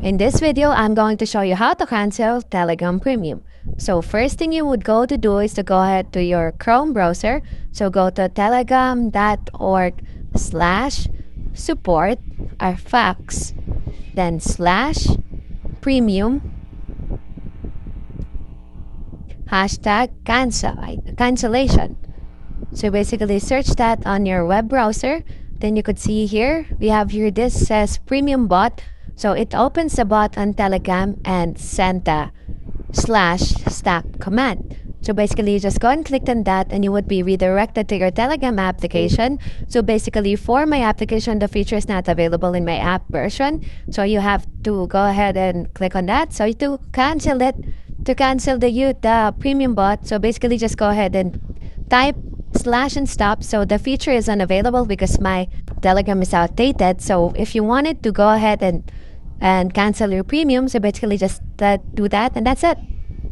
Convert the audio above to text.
In this video, I'm going to show you how to cancel Telegram Premium. So first thing you would go to do is to go ahead to your Chrome browser. So go to telegram.org/support or fax, then /premium #cancellation. So basically search that on your web browser. Then you could see here, we have here this says premium bot. So it opens the bot on Telegram and send the /stack command. So basically you just go and click on that and you would be redirected to your Telegram application. So basically for my application, the feature is not available in my app version. So you have to go ahead and click on that. So to cancel it, to cancel the premium bot, so basically just go ahead and type /and stop. So the feature is unavailable because my Telegram is outdated. So if you wanted to go ahead and cancel your premium, so basically just do that, and that's it.